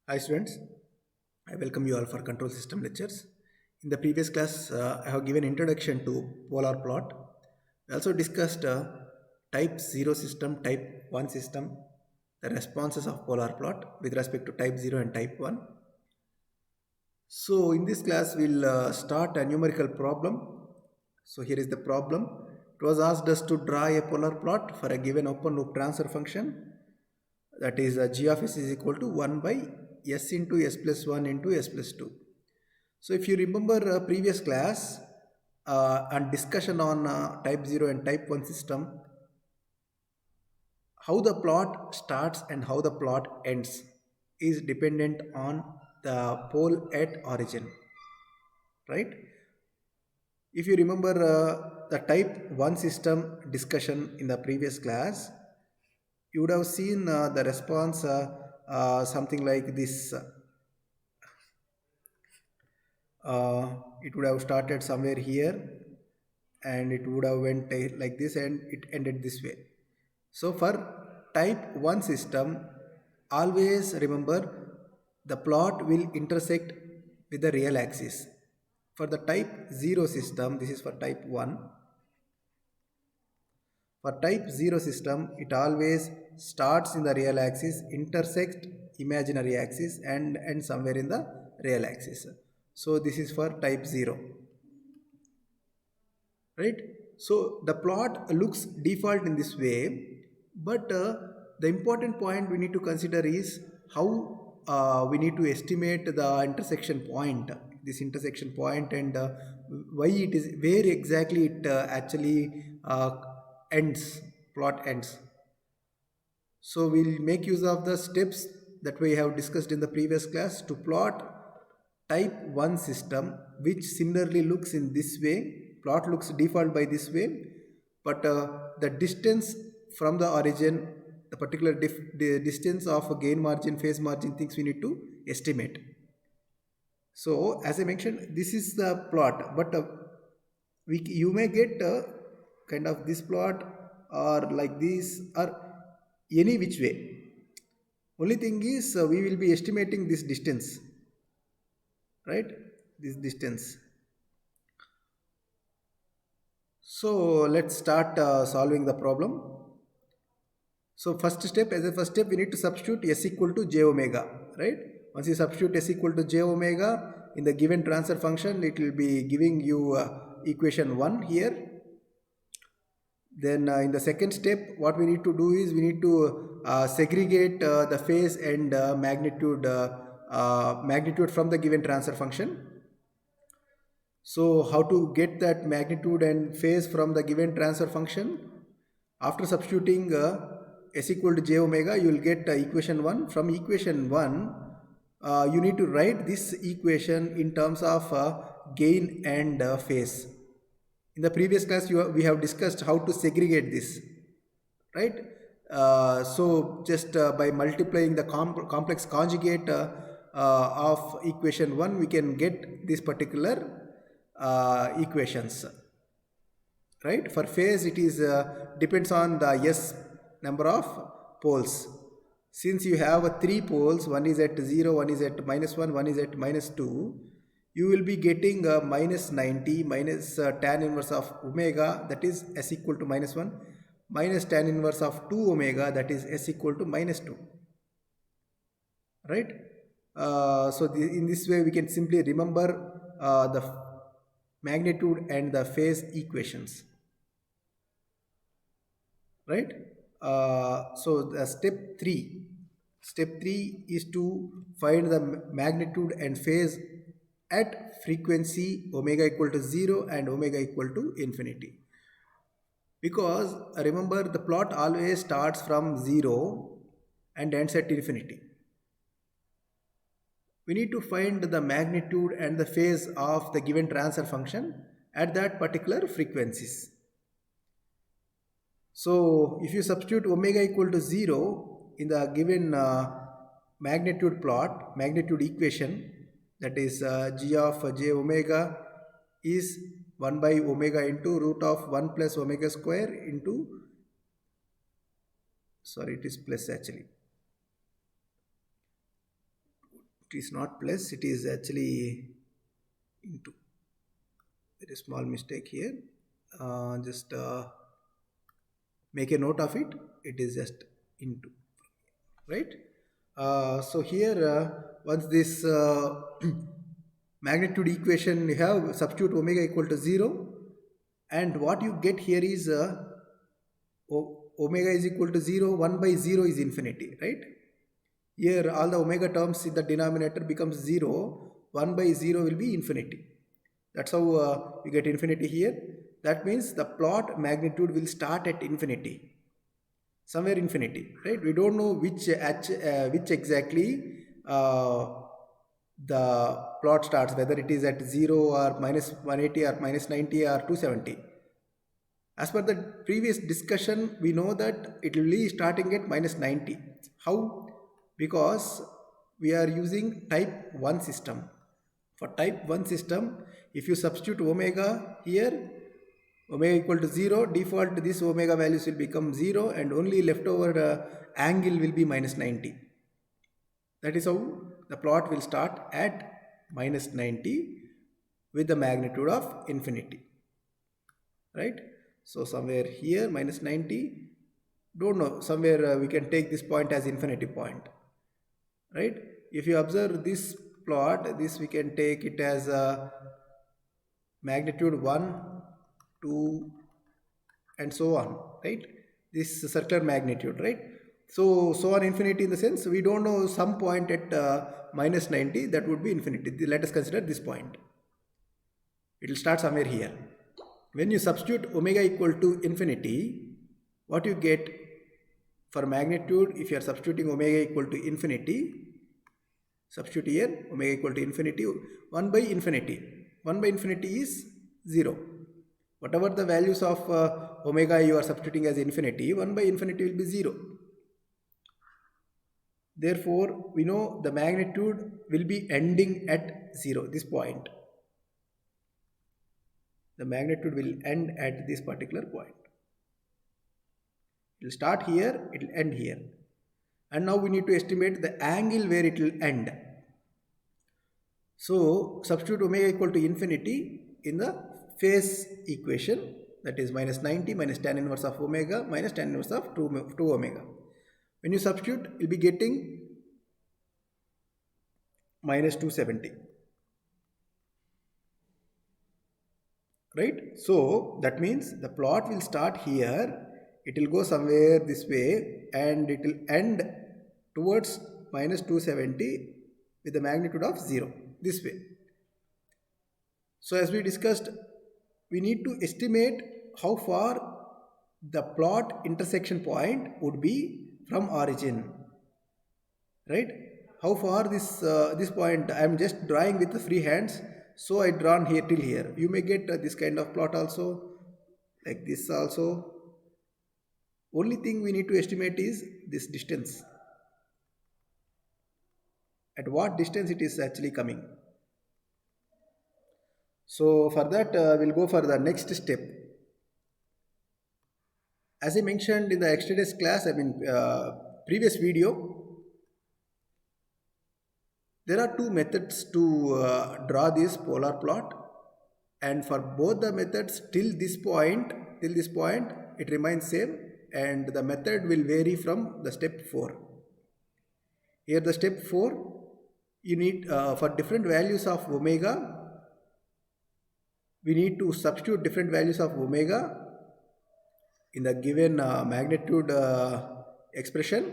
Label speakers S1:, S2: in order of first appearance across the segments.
S1: Hi students, I welcome you all for control system lectures. In the previous class, I have given introduction to polar plot. We also discussed type 0 system, type 1 system, the responses of polar plot with respect to type 0 and type 1. So in this class, we'll start a numerical problem. So here is the problem. It was asked us to draw a polar plot for a given open loop transfer function, that is g of s is equal to 1 by s into s plus 1 into s plus 2. So if you remember previous class and discussion on type 0 and type 1 system, how the plot starts and how the plot ends is dependent on the pole at origin, right? If you remember the type 1 system discussion in the previous class, you would have seen the response something like this. It would have started somewhere here and it would have went like this and it ended this way. So for type 1 system, always remember the plot will intersect with the real axis. For the type 0 system, this is for type 1. For type 0 system, it always starts in the real axis, intersects imaginary axis and somewhere in the real axis. So this is for type 0, right? So the plot looks default in this way, but the important point we need to consider is how we need to estimate the intersection point, this intersection point, and why it is, where exactly it actually ends, plot ends. So we'll make use of the steps that we have discussed in the previous class to plot type 1 system, which similarly looks in this way. Plot looks default by this way, but the distance from the origin, the particular the distance of a gain margin, phase margin, things we need to estimate. So as I mentioned, this is the plot, but you may get kind of this plot or like this or any which way. Only thing is we will be estimating this distance, right? This distance. So let's start solving the problem. So first step, as a first step, we need to substitute s equal to j omega, right? Once you substitute s equal to j omega in the given transfer function, it will be giving you equation 1 here. Then in the second step, what we need to do is we need to segregate the phase and magnitude from the given transfer function. So how to get that magnitude and phase from the given transfer function? After substituting s equal to j omega, you will get equation 1. From equation 1, you need to write this equation in terms of gain and phase. In the previous class, we have discussed how to segregate this, right? So just by multiplying the complex conjugate of equation 1, we can get this particular equations, right? For phase, it is depends on the s number of poles. Since you have 3 poles, one is at 0, one is at -1, one is at -2, you will be getting minus 90 minus tan inverse of omega, that is s equal to -1, minus tan inverse of 2 omega, that is s equal to -2, right? So in this way we can simply remember the magnitude and the phase equations, right? So the step 3 is to find the magnitude and phase at frequency omega equal to 0 and omega equal to infinity, because remember the plot always starts from 0 and ends at infinity. We need to find the magnitude and the phase of the given transfer function at that particular frequencies. So if you substitute omega equal to 0 in the given magnitude equation, that is g of j omega is 1 by omega into root of 1 plus omega square into, sorry, it is plus actually, it is not plus, it is actually into. There is small mistake here. Just make a note of it. It is just into, right? So here, once this magnitude equation you have, substitute omega equal to 0, and what you get here is omega is equal to 0, 1 by 0 is infinity, right? Here all the omega terms in the denominator becomes 0, 1 by 0 will be infinity. That's how you get infinity here. That means the plot magnitude will start at infinity, somewhere infinity, right? We don't know which exactly the plot starts, whether it is at 0 or minus 180 or minus 90 or 270. As per the previous discussion, we know that it will be starting at minus 90. How? Because we are using type 1 system. For type 1 system, if you substitute omega here, omega equal to 0, default this omega values will become 0 and only leftover angle will be minus 90. That is how the plot will start at minus 90 with the magnitude of infinity, right? So somewhere here minus 90, don't know, somewhere we can take this point as infinity point, right? If you observe this plot, this we can take it as magnitude 1, 2 and so on, right? This circular magnitude, right? So on infinity, in the sense we don't know some point at minus 90, that would be infinity. Let us consider this point. It will start somewhere here. When you substitute omega equal to infinity, what you get for magnitude, if you are substituting omega equal to infinity, substitute here omega equal to infinity, 1 by infinity. 1 by infinity is 0. Whatever the values of omega you are substituting as infinity, 1 by infinity will be 0. Therefore, we know the magnitude will be ending at 0, this point. The magnitude will end at this particular point. It will start here, it will end here. And now we need to estimate the angle where it will end. So substitute omega equal to infinity in the phase equation, that is minus 90 minus tan inverse of omega minus tan inverse of 2 omega. When you substitute, you will be getting minus 270. Right? So that means the plot will start here, it will go somewhere this way and it will end towards minus 270 with the magnitude of 0, this way. So as we discussed, we need to estimate how far the plot intersection point would be from origin, right? How far this point, I am just drawing with the free hands, so I drawn here till here. You may get this kind of plot also, like this also. Only thing we need to estimate is this distance. At what distance it is actually coming. So for that we'll go for the next step. As I mentioned in the extended class, previous video, there are two methods to draw this polar plot, and for both the methods till this point it remains same, and the method will vary from the step 4. Here the step 4, you need for different values of omega, we need to substitute different values of omega in the given magnitude expression.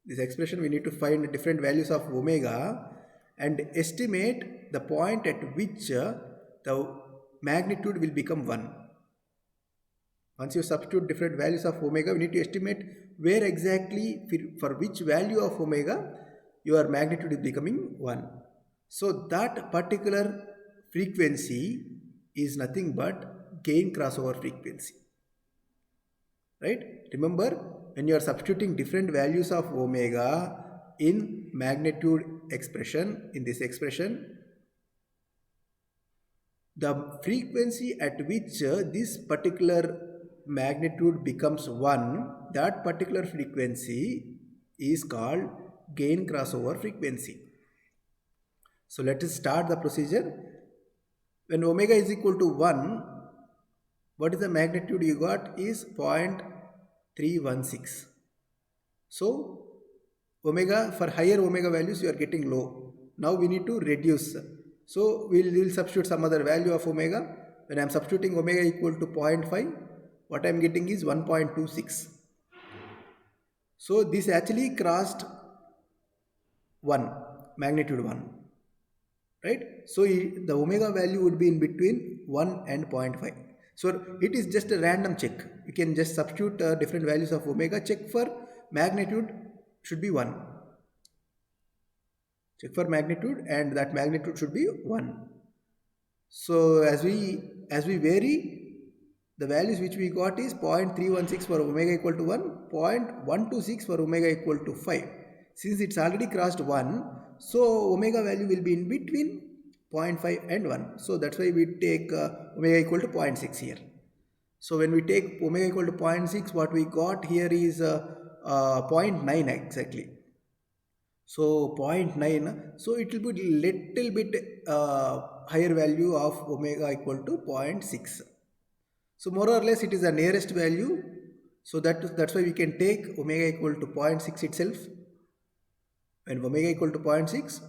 S1: This expression we need to find different values of omega and estimate the point at which the magnitude will become 1. Once you substitute different values of omega, we need to estimate where exactly for which value of omega your magnitude is becoming 1. So that particular frequency is nothing but gain crossover frequency. Right? Remember, when you are substituting different values of omega in magnitude expression, in this expression, the frequency at which this particular magnitude becomes 1, that particular frequency is called gain crossover frequency. So let us start the procedure. When omega is equal to 1, what is the magnitude you got is 0.316. So omega, for higher omega values you are getting low. Now we need to reduce. So we'll substitute some other value of omega. When I am substituting omega equal to 0.5, what I am getting is 1.26. So this actually crossed 1, magnitude 1, right? So the omega value would be in between 1 and 0.5. So it is just a random check. You can just substitute different values of omega, check for magnitude should be 1. Check for magnitude and that magnitude should be 1. So as we vary, the values which we got is 0.316 for omega equal to 1, 0.126 for omega equal to 5. Since it's already crossed 1, so omega value will be in between 0.5 and 1. So that's why we take omega equal to 0.6 here. So when we take omega equal to 0.6, what we got here is 0.9 exactly. So 0.9, so it will be little bit higher value of omega equal to 0.6. So more or less it is the nearest value. So that's why we can take omega equal to 0.6 itself. When omega equal to 0.6,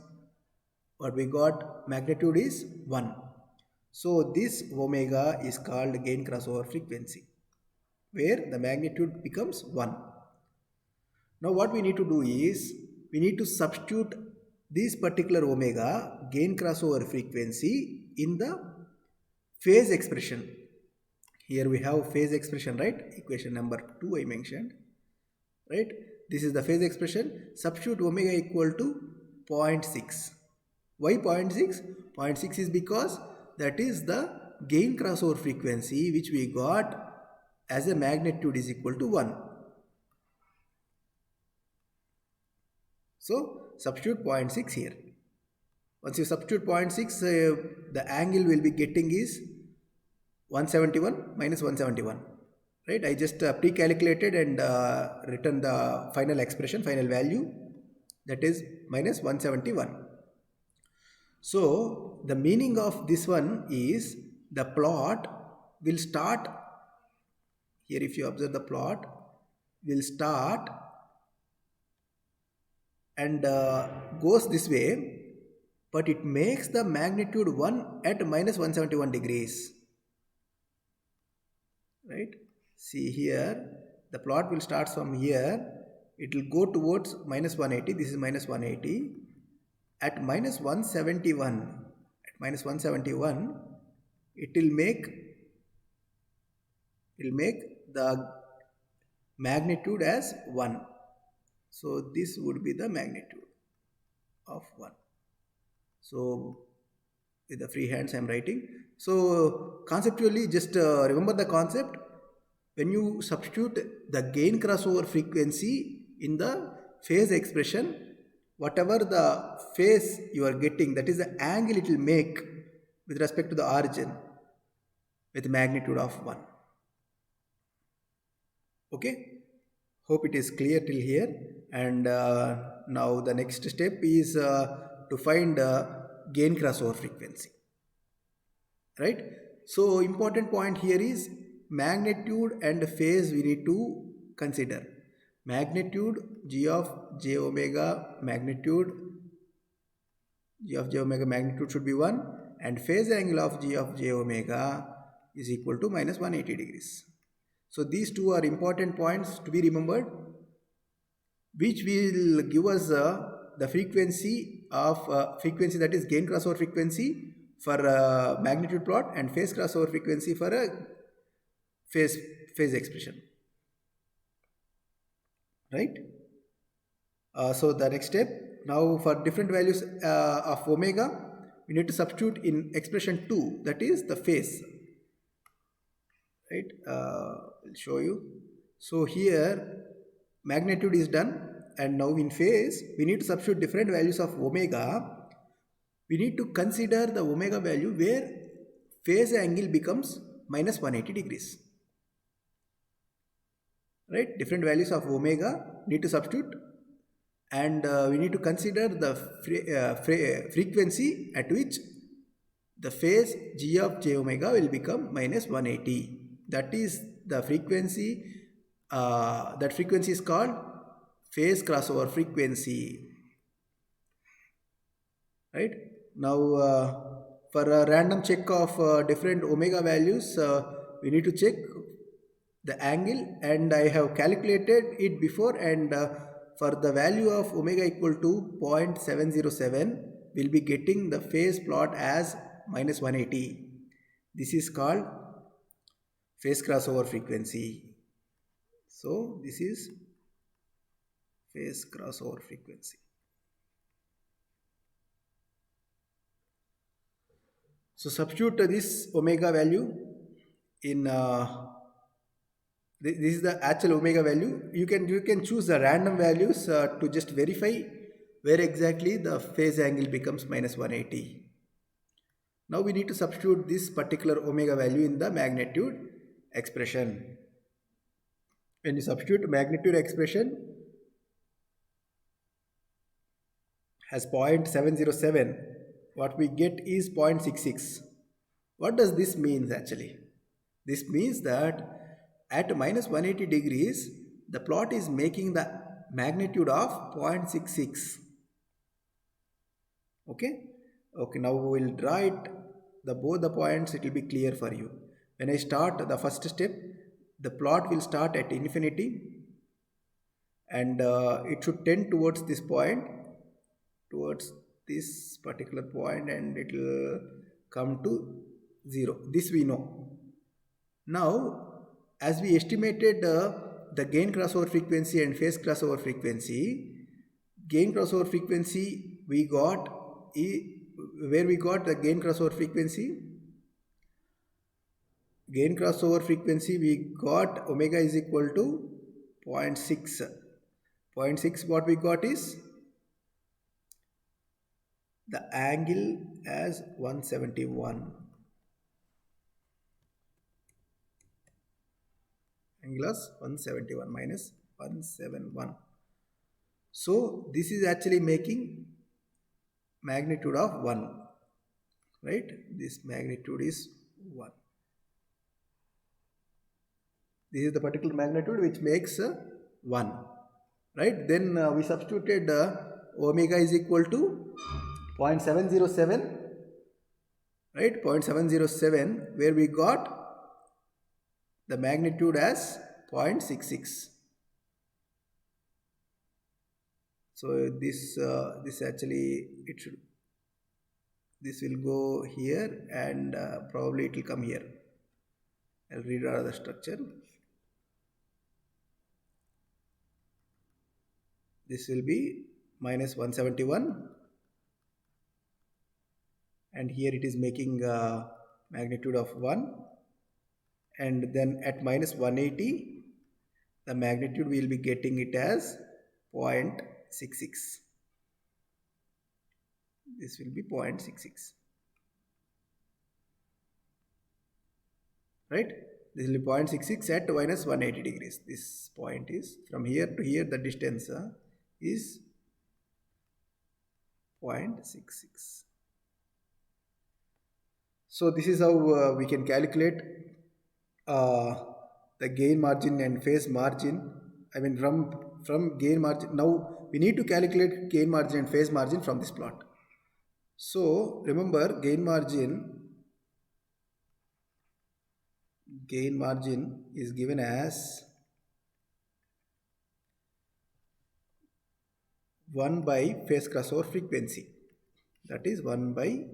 S1: what we got magnitude is 1. So this omega is called gain crossover frequency, where the magnitude becomes 1. Now what we need to do is, we need to substitute this particular omega gain crossover frequency in the phase expression. Here we have phase expression, right? Equation number 2 I mentioned, right? This is the phase expression. Substitute omega equal to 0.6. Why 0.6? 0.6 is because that is the gain crossover frequency which we got as a magnitude is equal to 1. So substitute 0.6 here. Once you substitute 0.6, the angle will be getting is 171 minus 171, right? I just pre-calculated and written the final expression, final value, that is minus 171. So the meaning of this one is the plot will start here. If you observe, the plot will start and goes this way, but it makes the magnitude 1 at minus 171 degrees. Right? See here, the plot will start from here. It will go towards minus 180. This is minus 180. At minus 171, it will make the magnitude as 1. So this would be the magnitude of 1. So with the free hands I am writing. So conceptually, just remember the concept. When you substitute the gain crossover frequency in the phase expression, whatever the phase you are getting, that is the angle it will make with respect to the origin with magnitude of 1. Okay, hope it is clear till here. And now the next step is to find gain crossover frequency, right? So important point here is magnitude and phase we need to consider. Magnitude g of j omega, magnitude g of j omega magnitude should be 1, and phase angle of g of j omega is equal to minus 180 degrees. So these two are important points to be remembered, which will give us the frequency of frequency, that is gain crossover frequency for magnitude plot, and phase crossover frequency for a phase expression, right? So the next step, now for different values of omega, we need to substitute in expression 2, that is the phase, right? I'll show you. So here magnitude is done, and now in phase we need to substitute different values of omega. We need to consider the omega value where phase angle becomes minus 180 degrees, right? Different values of omega need to substitute, and we need to consider the frequency at which the phase g of j omega will become minus 180. That is the frequency. That frequency is called phase crossover frequency. Right now, for a random check of different omega values, we need to check the angle, and I have calculated it before, and for the value of omega equal to 0.707, we'll be getting the phase plot as minus 180. This is called phase crossover frequency. So this is phase crossover frequency. So substitute this omega value in this is the actual omega value. You can choose the random values to just verify where exactly the phase angle becomes minus 180. Now we need to substitute this particular omega value in the magnitude expression. When you substitute magnitude expression as 0.707, what we get is 0.66. What does this mean actually? This means that at minus 180 degrees, the plot is making the magnitude of 0.66. Okay? Okay, now we will write both the points, it will be clear for you. When I start the first step, the plot will start at infinity, and it should tend towards this point, towards this particular point, and it will come to 0. This we know. Now, as we estimated the gain crossover frequency and phase crossover frequency, gain crossover frequency we got, where we got the gain crossover frequency? Gain crossover frequency we got omega is equal to 0.6. 0.6 what we got is the angle as 171. Angle as 171 minus 171. So this is actually making magnitude of 1. Right? This magnitude is 1. This is the particular magnitude which makes 1. Right? Then we substituted omega is equal to 0.707. Right? 0.707, where we got the magnitude as 0.66. So this actually this will go here, and probably it will come here. I'll redraw the structure. This will be minus 171, and here it is making magnitude of 1, and then at minus 180 the magnitude we will be getting it as 0.66. This will be 0.66. Right? This will be 0.66 at minus 180 degrees. This point is from here to here, the distance is 0.66. So this is how we can calculate the gain margin and phase margin. I mean from gain margin. Now we need to calculate gain margin and phase margin from this plot. So remember, gain margin is given as 1 by phase crossover frequency, that is 1 by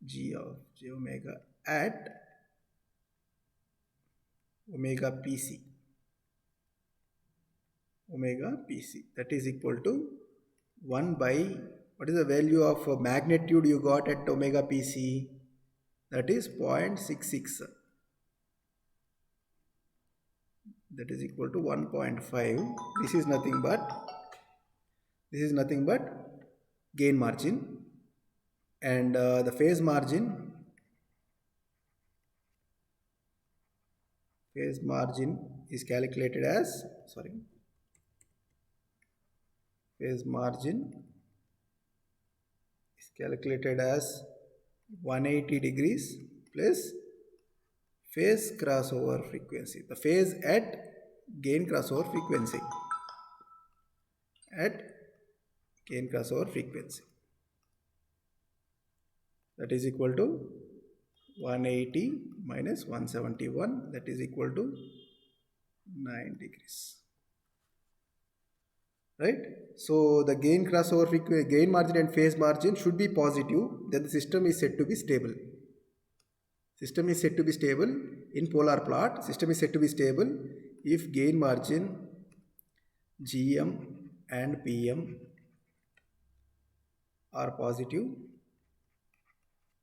S1: g of j omega at omega pc, that is equal to 1 by, what is the value of magnitude you got at omega pc? That is 0.66. That is equal to 1.5. This is nothing but gain margin, and the phase margin is calculated as, phase margin is calculated as 180 degrees plus phase crossover frequency, the phase at gain crossover frequency, at gain crossover frequency, that is equal to 180 minus 171, that is equal to 9 degrees, right? So the gain crossover frequency, gain margin and phase margin should be positive, then the system is said to be stable. System is said to be stable in polar plot. System is said to be stable if gain margin, GM and PM are positive.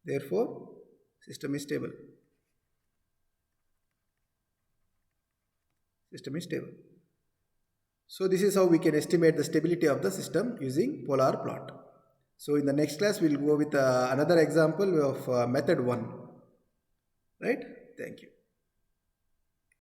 S1: Therefore, system is stable. System is stable. So this is how we can estimate the stability of the system using polar plot. So in the next class, we will go with another example of method 1. Right? Thank you.